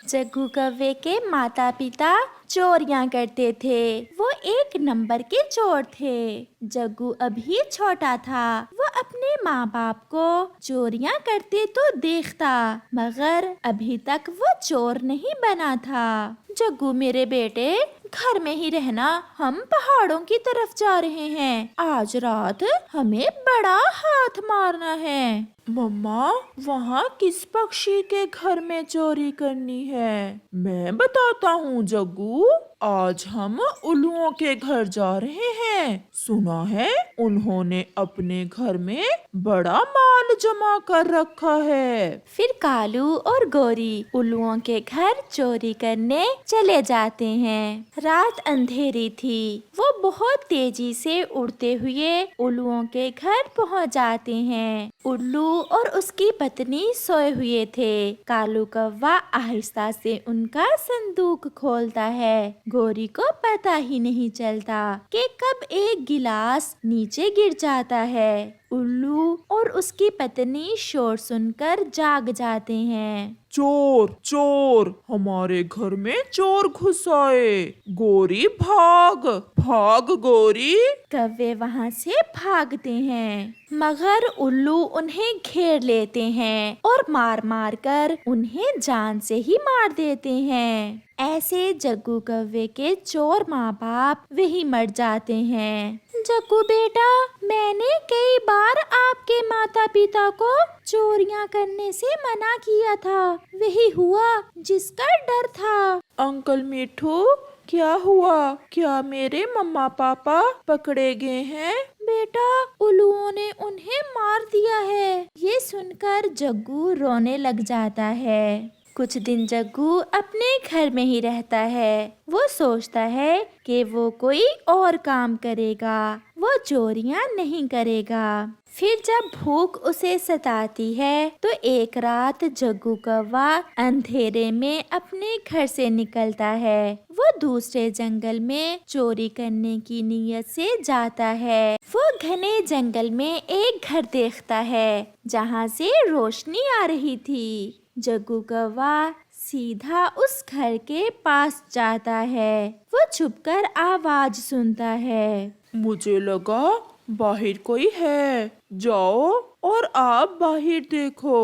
जग्गू कौवे के माता पिता चोरियां करते थे। वो एक नंबर के चोर थे। जग्गू अभी छोटा था। वो अपने माँ बाप को चोरियां करते तो देखता, मगर अभी तक वो चोर नहीं बना था। जग्गू मेरे बेटे, घर में ही रहना, हम पहाड़ों की तरफ जा रहे हैं। आज रात हमें बड़ा हाथ मारना है। मम्मा, वहाँ किस पक्षी के घर में चोरी करनी है? मैं बताता हूँ जग्गू। आज हम उल्लुओं के घर जा रहे हैं। सुना है उन्होंने अपने घर में बड़ा माल जमा कर रखा है। फिर कालू और गोरी उल्लुओं के घर चोरी करने चले जाते हैं। रात अंधेरी थी। वो बहुत तेजी से उड़ते हुए उल्लुओं के घर पहुंच जाते हैं। उल्लू और उसकी पत्नी सोए हुए थे। कालू कौवा आहिस्ता से उनका संदूक खोलता है। गोरी को पता ही नहीं चलता कि कब एक गिलास नीचे गिर जाता है। उल्लू और उसकी पत्नी शोर सुनकर जाग जाते हैं। चोर चोर, हमारे घर में चोर घुस आए। गोरी भाग भाग गोरी। कौवे वहाँ से भागते हैं, मगर उल्लू उन्हें घेर लेते हैं और मार मार कर उन्हें जान से ही मार देते हैं। ऐसे जग्गू कौवे के चोर माँ बाप वही मर जाते हैं। जग्गू बेटा, मैंने कई बार आपके माता पिता को चोरियां करने से मना किया था। वही हुआ जिसका डर था। अंकल मिठू, क्या हुआ? क्या मेरे मम्मा पापा पकड़े गए हैं? बेटा, उल्लुओं ने उन्हें मार दिया है। ये सुनकर जग्गू रोने लग जाता है। कुछ दिन जग्गू अपने घर में ही रहता है। वो सोचता है कि वो कोई और काम करेगा, वो चोरियां नहीं करेगा। फिर जब भूख उसे सताती है तो एक रात जग्गू कौवा अंधेरे में अपने घर से निकलता है। वो दूसरे जंगल में चोरी करने की नीयत से जाता है। वो घने जंगल में एक घर देखता है जहाँ से रोशनी आ रही थी। जग्गू कौवा सीधा उस घर के पास जाता है। वो छुपकर आवाज सुनता है। मुझे लगा बाहर कोई है। जाओ और आप बाहर देखो।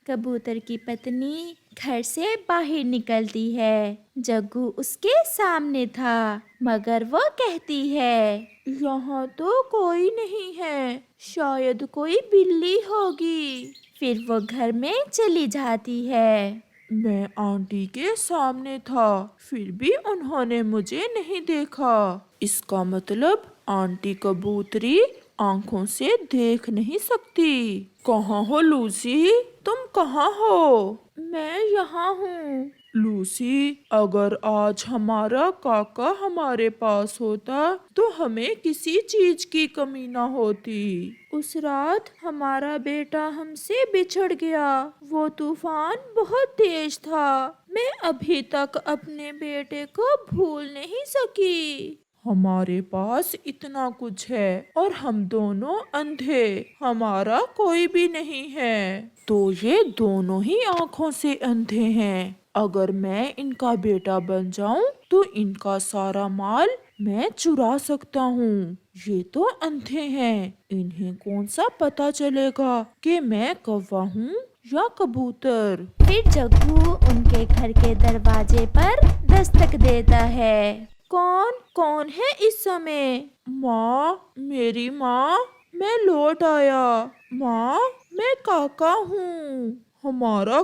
कबूतर की पत्नी घर से बाहर निकलती है। जग्गू उसके सामने था, मगर वो कहती है, यहाँ तो कोई नहीं है, शायद कोई बिल्ली होगी। फिर वो घर में चली जाती है। मैं आंटी के सामने था, फिर भी उन्होंने मुझे नहीं देखा। इसका मतलब आंटी कबूतरी आंखों से देख नहीं सकती। कहाँ हो लूसी? तुम कहाँ हो? मैं यहाँ हूँ। लूसी, अगर आज हमारा काका हमारे पास होता तो हमें किसी चीज की कमी ना होती। उस रात हमारा बेटा हमसे बिछड़ गया। वो तूफान बहुत तेज था। मैं अभी तक अपने बेटे को भूल नहीं सकी। हमारे पास इतना कुछ है और हम दोनों अंधे, हमारा कोई भी नहीं है। तो ये दोनों ही आंखों से अंधे हैं। अगर मैं इनका बेटा बन जाऊं तो इनका सारा माल मैं चुरा सकता हूँ। ये तो अंधे हैं, इन्हें कौन सा पता चलेगा कि मैं कौवा हूँ या कबूतर। फिर जग्गू उनके घर के दरवाजे पर दस्तक देता है। कौन कौन है इस समय? माँ, मेरी माँ, मैं लौट आया। माँ, मैं काका हूँ। हमारा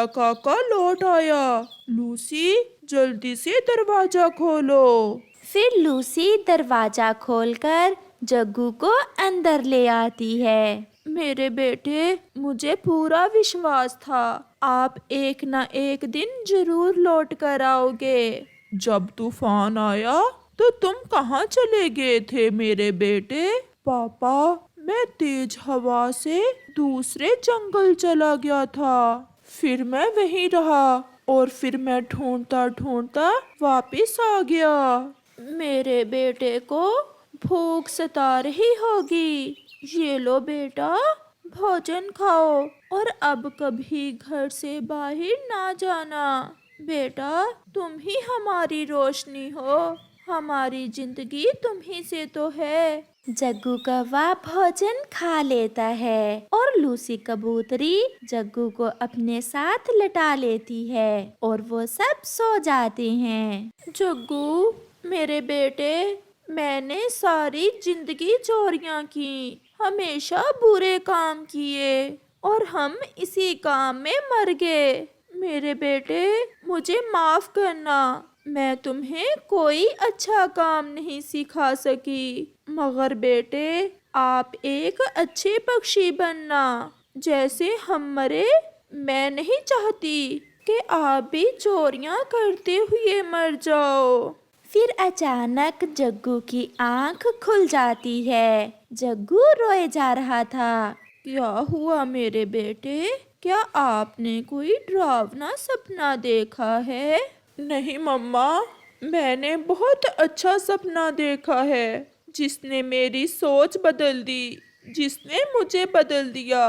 काका लौट आया। लूसी, जल्दी से दरवाजा खोलो। फिर लूसी दरवाजा खोलकर जग्गू को अंदर ले आती है। मेरे बेटे, मुझे पूरा विश्वास था आप एक न एक दिन जरूर लौट कर आओगे। जब तूफान आया तो तुम कहाँ चले गए थे मेरे बेटे? पापा, मैं तेज हवा से दूसरे जंगल चला गया था। फिर मैं वहीं रहा और फिर मैं ढूंढता ढूंढता वापस आ गया। मेरे बेटे को भूख सता रही होगी। ये लो बेटा, भोजन खाओ और अब कभी घर से बाहर ना जाना। बेटा, तुम ही हमारी रोशनी हो, हमारी जिंदगी तुम ही से तो है। जग्गू कौवा भोजन खा लेता है और लूसी कबूतरी जग्गू को अपने साथ लटा लेती है और वो सब सो जाते हैं। जग्गू, मेरे बेटे, मैंने सारी जिंदगी चोरियां की, हमेशा बुरे काम किए और हम इसी काम में मर गए। मेरे बेटे, मुझे माफ करना, मैं तुम्हें कोई अच्छा काम नहीं सिखा सकी। मगर बेटे, आप एक अच्छे पक्षी बनना, जैसे हम मरे। मैं नहीं चाहती कि आप भी चोरियां करते हुए मर जाओ। फिर अचानक जग्गू की आंख खुल जाती है। जग्गू रोए जा रहा था। क्या हुआ मेरे बेटे? क्या आपने कोई डरावना सपना देखा है? नहीं मम्मा, मैंने बहुत अच्छा सपना देखा है, जिसने मेरी सोच बदल दी, जिसने मुझे बदल दिया।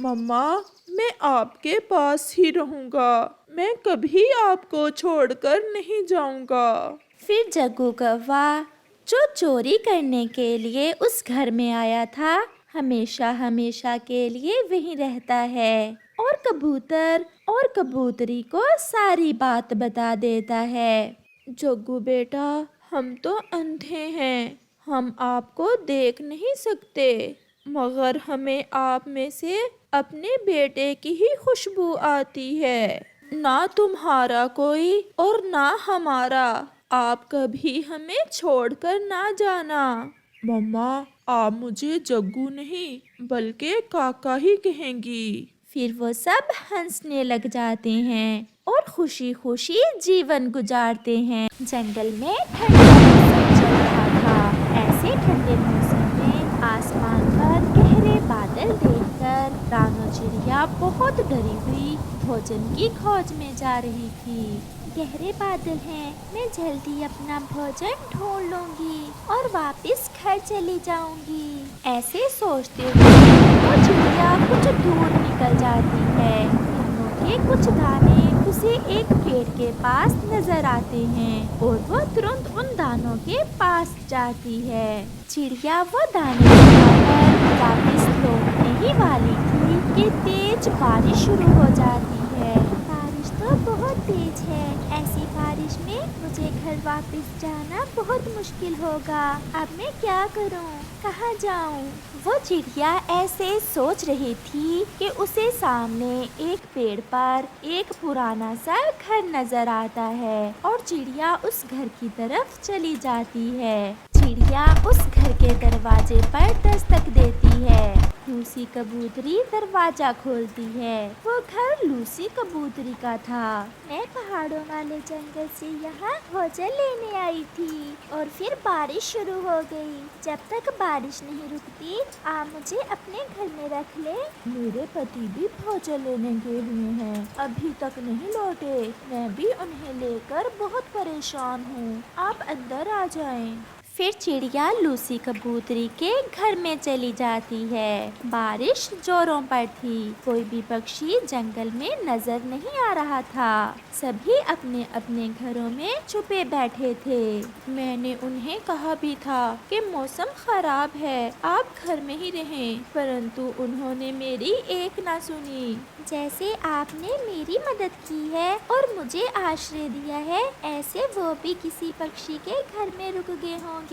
मम्मा, मैं आपके पास ही रहूंगा, मैं कभी आपको छोड़कर नहीं जाऊंगा। फिर जग्गू कौवा जो चोरी करने के लिए उस घर में आया था, हमेशा हमेशा के लिए वहीं रहता है और कबूतर और कबूतरी को सारी बात बता देता है। जग्गू बेटा, हम तो अंधे हैं, हम आपको देख नहीं सकते, मगर हमें आप में से अपने बेटे की ही खुशबू आती है। ना तुम्हारा कोई और ना हमारा, आप कभी हमें छोड़कर ना जाना। मम्मा, आप मुझे जग्गू नहीं बल्कि काका ही कहेंगी। फिर वो सब हंसने लग जाते हैं और खुशी खुशी जीवन गुजारते हैं। जंगल में ठंडा मौसम चल रहा था। ऐसे ठंडे मौसम में आसमान पर गहरे बादल देखकर रानो चिड़िया बहुत डरी हुई भोजन की खोज में जा रही थी। गहरे बादल हैं, मैं जल्दी अपना भोजन ढूंढ लूंगी और वापस घर चली जाऊंगी। ऐसे सोचते हुए वो चिड़िया कुछ दूर निकल जाती है। गन्नों के कुछ दाने उसे एक पेड़ के पास नजर आते हैं और वो तुरंत उन दानों के पास जाती है। चिड़िया वो दाने उठाकर वापस लौटने ही वाली थी कि तेज बारिश शुरू हो जाती है। बारिश तो बहुत तेज है, ऐसी बारिश में मुझे घर वापस जाना बहुत मुश्किल होगा। अब मैं क्या करूं? कहाँ जाऊं? वो चिड़िया ऐसे सोच रही थी कि उसे सामने एक पेड़ पर एक पुराना सा घर नजर आता है और चिड़िया उस घर की तरफ चली जाती है। चिड़िया उस घर के दरवाजे पर दस्तक देती है। लूसी कबूतरी दरवाजा खोलती है। वो घर लूसी कबूतरी का था। मैं पहाड़ों वाले जंगल से यहाँ भोजन लेने आई थी और फिर बारिश शुरू हो गई। जब तक बारिश नहीं रुकती, आप मुझे अपने घर में रख ले। मेरे पति भी भोजन लेने गए हुए हैं, अभी तक नहीं लौटे। मैं भी उन्हें लेकर बहुत परेशान हूँ, आप अंदर आ जाएं। फिर चिड़िया लूसी कबूतरी के घर में चली जाती है। बारिश जोरों पर थी। कोई भी पक्षी जंगल में नजर नहीं आ रहा था। सभी अपने अपने घरों में छुपे बैठे थे। मैंने उन्हें कहा भी था कि मौसम खराब है, आप घर में ही रहें, परंतु उन्होंने मेरी एक ना सुनी। जैसे आपने मेरी मदद की है और मुझे आश्रय दिया है, ऐसे वो भी किसी पक्षी के घर में रुक गए होंगे।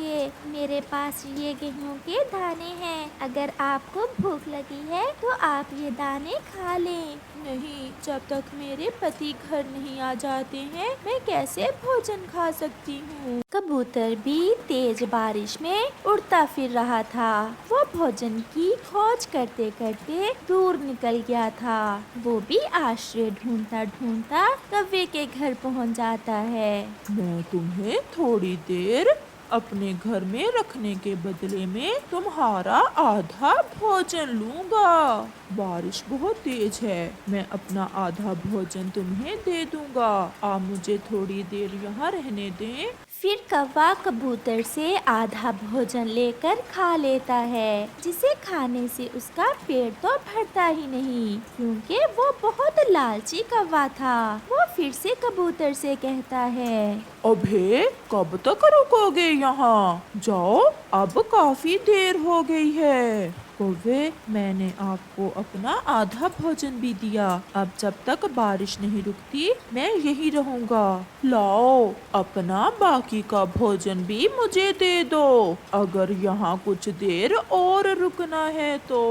मेरे पास ये गेहूं के दाने हैं, अगर आपको भूख लगी है तो आप ये दाने खा लें। नहीं, जब तक मेरे पति घर नहीं आ जाते हैं, मैं कैसे भोजन खा सकती हूँ। कबूतर भी तेज बारिश में उड़ता फिर रहा था। वो भोजन की खोज करते करते दूर निकल गया था। वो भी आश्रय ढूंढता ढूंढता कौवे के घर पहुंच जाता है। मैं तुम्हें थोड़ी देर अपने घर में रखने के बदले में तुम्हारा आधा भोजन लूंगा। बारिश बहुत तेज है, मैं अपना आधा भोजन तुम्हें दे दूंगा। आप मुझे थोड़ी देर यहाँ रहने दें। फिर कौवा कबूतर से आधा भोजन लेकर खा लेता है, जिसे खाने से उसका पेट तो भरता ही नहीं, क्योंकि वो बहुत लालची कौवा था। वो फिर से कबूतर से कहता है, अबे कब तक रुकोगे यहाँ? जाओ, अब काफी देर हो गई है। कौवे, मैंने आपको अपना आधा भोजन भी दिया। अब जब तक बारिश नहीं रुकती मैं यही रहूंगा। लाओ, अपना बाकी का भोजन भी मुझे दे दो, अगर यहाँ कुछ देर और रुकना है तो।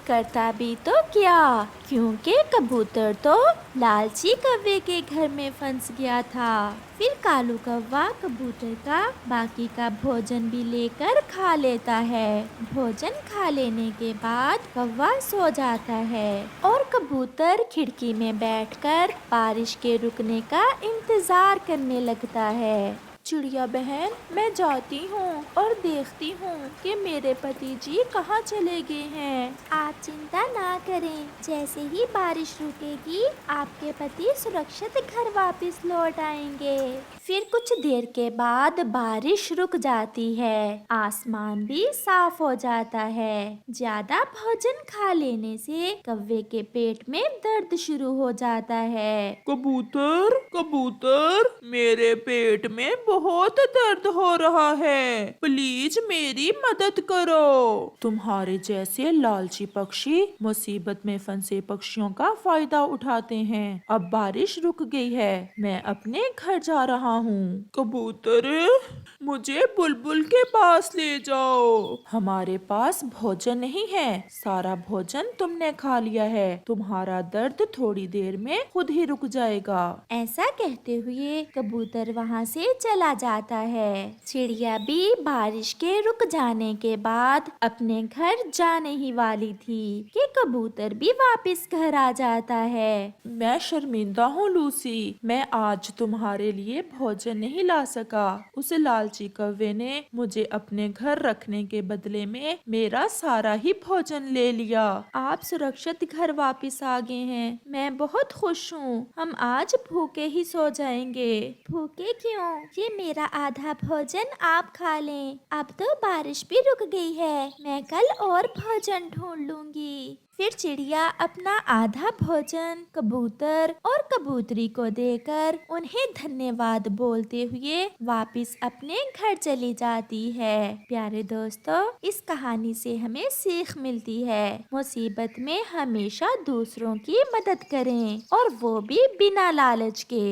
करता भी तो क्या, क्योंकि कबूतर तो लालची कौवे के घर में फंस गया था। फिर कालू कौवा कबूतर का बाकी का भोजन भी लेकर खा लेता है। भोजन खा लेने के बाद कौवा सो जाता है और कबूतर खिड़की में बैठकर बारिश के रुकने का इंतजार करने लगता है। चिड़िया बहन, मैं जाती हूँ और देखती हूँ कि मेरे पति जी कहाँ चले गए हैं। आप चिंता ना करें, जैसे ही बारिश रुकेगी आपके पति सुरक्षित घर वापस लौट आएंगे। फिर कुछ देर के बाद बारिश रुक जाती है, आसमान भी साफ हो जाता है। ज्यादा भोजन खा लेने से कौवे के पेट में दर्द शुरू हो जाता है। कबूतर, कबूतर, मेरे पेट में बहुत दर्द हो रहा है, प्लीज मेरी मदद करो। तुम्हारे जैसे लालची पक्षी मुसीबत में फंसे पक्षियों का फायदा उठाते हैं। अब बारिश रुक गई है, मैं अपने घर जा रहा हूँ। कबूतर, मुझे बुलबुल के पास ले जाओ। हमारे पास भोजन नहीं है, सारा भोजन तुमने खा लिया है। तुम्हारा दर्द थोड़ी देर में खुद ही रुक जाएगा। ऐसा कहते हुए कबूतर वहाँ से चला जाता है। चिड़िया भी बारिश के रुक जाने के बाद अपने घर जाने ही वाली थी कि कबूतर भी वापस घर आ जाता है। मैं शर्मिंदा हूँ लूसी, मैं आज तुम्हारे लिए भोजन नहीं ला सका। उस लालची कौवे ने मुझे अपने घर रखने के बदले में मेरा सारा ही भोजन ले लिया। आप सुरक्षित घर वापस आ गए हैं, मैं बहुत खुश हूँ। हम आज भूखे ही सो जाएंगे। भूखे क्यों? ये मेरा आधा भोजन आप खा लें। अब तो बारिश भी रुक गई है, मैं कल और भोजन ढूंढ लूंगी। फिर चिड़िया अपना आधा भोजन कबूतर और कबूतरी को देकर उन्हें धन्यवाद बोलते हुए वापस अपने घर चली जाती है। प्यारे दोस्तों, इस कहानी से हमें सीख मिलती है, मुसीबत में हमेशा दूसरों की मदद करें और वो भी बिना लालच के।